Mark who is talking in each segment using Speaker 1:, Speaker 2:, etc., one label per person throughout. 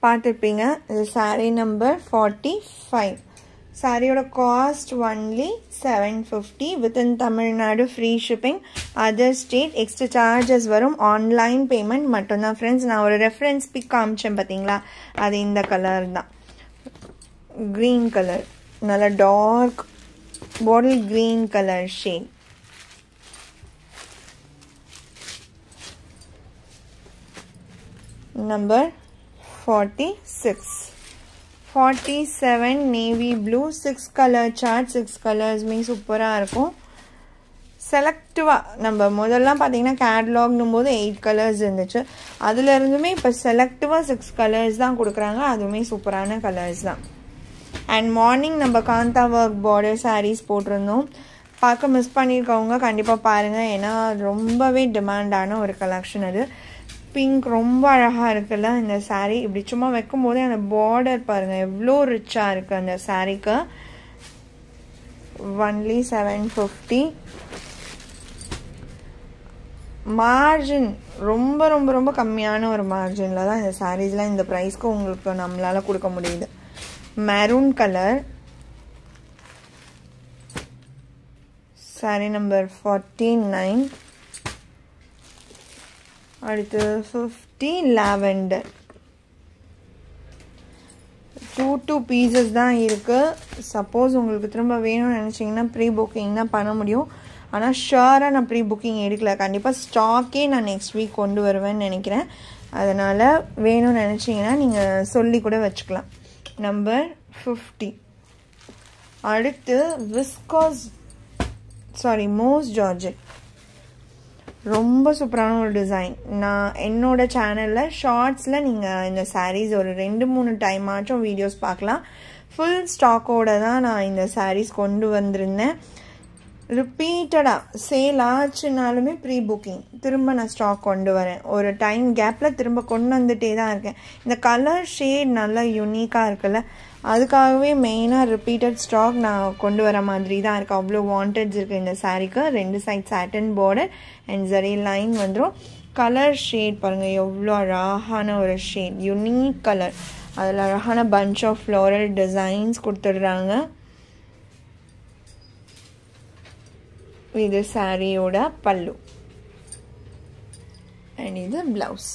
Speaker 1: பார்த்துருப்பீங்க. இது saree number 45. சாரியோட cost only 750 within Tamil Nadu free shipping. Other state extra charges வரும். ஆன்லைன் பேமெண்ட் மட்டும்தான் ஃப்ரெண்ட்ஸ். நான் ஒரு ரெஃபரன்ஸ் பிக் காமிச்சேன் பார்த்தீங்களா, அது இந்த கலர் தான், க்ரீன் கலர், நல்ல dark bottle green colour shade. Number 46. 47 navy blue, 6 color chart, 6 colors மீ சூப்பராக இருக்கும். செலக்டிவாக நம்ம முதல்லாம் பார்த்தீங்கன்னா கேட்லாக்னும் போது 8 கலர்ஸ் இருந்துச்சு. அதுலேருந்துமே இப்போ செலக்டிவாக 6 கலர்ஸ் தான் கொடுக்குறாங்க. அதுவுமே சூப்பரான கலர்ஸ் தான். அண்ட் மார்னிங் நம்ம காந்தா ஒர்க் பார்டர் சாரீஸ் போட்டிருந்தோம். பார்க்க மிஸ் பண்ணியிருக்கவங்க கண்டிப்பாக பாருங்கள். ஏன்னா ரொம்பவே டிமாண்டான ஒரு கலெக்ஷன் அது. பிங்க் ரொம்ப அழகாக இருக்குல்ல இந்த சாரீ. இப்படி சும்மா வைக்கும் போதே அந்த பார்டர் பாருங்கள் எவ்வளோ ரிச்சாக இருக்குது அந்த சாரீக்கு. ஒன்லி 750. மார்ஜின் ரொம்ப ரொம்ப ரொம்ப கம்மியான ஒரு மார்ஜினில் தான் இந்த சாரீஸ்லாம் இந்த ப்ரைஸ்க்கு உங்களுக்கு நம்மளால் கொடுக்க முடியுது. Maroon colour, sari number 49. அடுத்து 50 லாவெண்டர். 2 பீசஸ் தான் இருக்குது. சப்போஸ் உங்களுக்கு திரும்ப வேணும்னு நினச்சிங்கன்னா ப்ரீ புக்கிங் தான் பண்ண முடியும். ஆனால் ஷுவராக நான் ப்ரீ புக்கிங் எடுக்கல. கண்டிப்பாக ஸ்டாக்கே நான் நெக்ஸ்ட் வீக் கொண்டு வருவேன்னு நினைக்கிறேன். அதனால் வேணும்னு நினச்சிங்கன்னா நீங்கள் சொல்லி கூட வச்சுக்கலாம். நம்பர் 50. அடுத்து மோஸ் ஜார்ஜெட். ரொம்ப சூப்பரான ஒரு டிசைன். நான் என்னோட சேனலில் ஷார்ட்ஸில் நீங்கள் இந்த சாரீஸ் ஒரு 2-3 டைம் ஆச்சும் வீடியோஸ் பார்க்கலாம். ஃபுல் ஸ்டாக்கோடு தான் நான் இந்த சாரீஸ் கொண்டு வந்திருந்தேன். ரிப்பீட்டடாக சேல் ஆச்சுனாலுமே ப்ரீ புக்கிங் திரும்ப நான் ஸ்டாக் கொண்டு வரேன். ஒரு டைம் கேப்பில் திரும்ப கொண்டு வந்துட்டே தான் இருக்கேன். இந்த கலர் ஷேட் நல்லா யூனிக்காக இருக்குல்ல, அதுக்காகவே மெயினாக ரிப்பீட்டட் ஸ்டாக் நான் கொண்டு வர மாதிரி தான் இருக்குது. அவ்வளோ வாண்டட்ஸ் இருக்குது இந்த சாரீக்கு. 2 side satin border and zari line வந்துடும். கலர் ஷேட் பாருங்கள் எவ்வளோ அழகான ஒரு ஷேட், யூனிக் கலர். அதில் அழகான பஞ்ச் ஆஃப் ஃப்ளோரல் டிசைன்ஸ் கொடுத்துடுறாங்க. இது சாரியோட பல்லு அண்ட் இது பிளவுஸ்.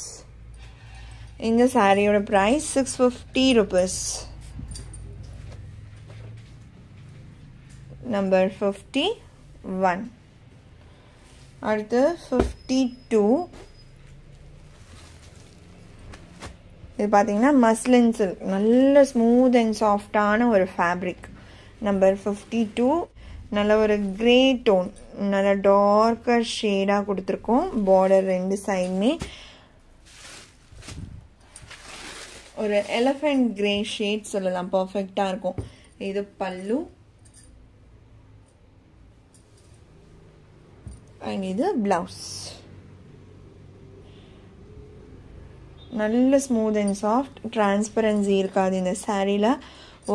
Speaker 1: இந்த சாரியோட ப்ரைஸ் 650 rupees. நம்பர் 51. அடுத்து 52. இது பார்த்தீங்கன்னா மஸ்லின் சில்க், நல்ல ஸ்மூத் அண்ட் சாஃப்டான ஒரு ஃபேப்ரிக். நம்பர் 52. நல்ல ஒரு கிரே டோன், நல்ல டார்க்கர் ஷேடாக கொடுத்துருக்கோம். பார்டர் 2 சைடுமே ஒரு எலிஃபென்ட் கிரே ஷேட் சொல்லலாம், பர்ஃபெக்டாக இருக்கும். இது பல்லு அண்ட் இது பிளவுஸ். நல்ல ஸ்மூத் அண்ட் சாஃப்ட், டிரான்ஸ்பரன்சி இருக்காது இந்த சாரியில்.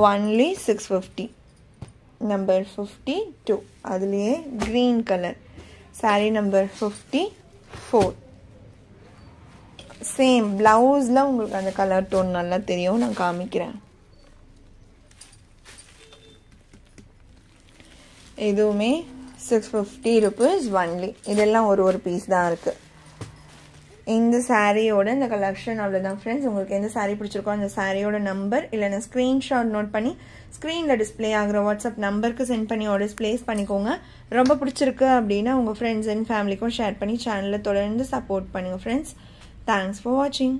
Speaker 1: ஒன்லி 650. நம்பர் 52. அதுலேயே green colour. Sari number 54. Same பிளவுஸில் உங்களுக்கு அந்த கலர் டோன் நல்லா தெரியும், நான் காமிக்கிறேன். இதுவுமே 650 rupees ஒன்லி. இதெல்லாம் ஒரு பீஸ் தான் இருக்குது. இந்த சாரியோட இந்த கலெக்ஷன் அவ்வளோதான் ஃப்ரெண்ட்ஸ். உங்களுக்கு எந்த சாரீ பிடிச்சிருக்கோ அந்த சாரியோட நம்பர் இல்லைன்னா ஸ்க்ரீன்ஷாட் நோட் பண்ணி ஸ்க்ரீனில் டிஸ்பிளே ஆகிற வாட்ஸ்அப் நம்பருக்கு சென்ட் பண்ணி ஆர்டர்ஸ் பிளேஸ் பண்ணிக்கோங்க. ரொம்ப பிடிச்சிருக்கு அப்படின்னா உங்கள் ஃப்ரெண்ட்ஸ் அண்ட் ஃபேமிலிக்கும் ஷேர் பண்ணி சேனலை தொடர்ந்து சப்போர்ட் பண்ணுங்கள் ஃப்ரெண்ட்ஸ். தேங்க்ஸ் ஃபார் வாட்சிங்.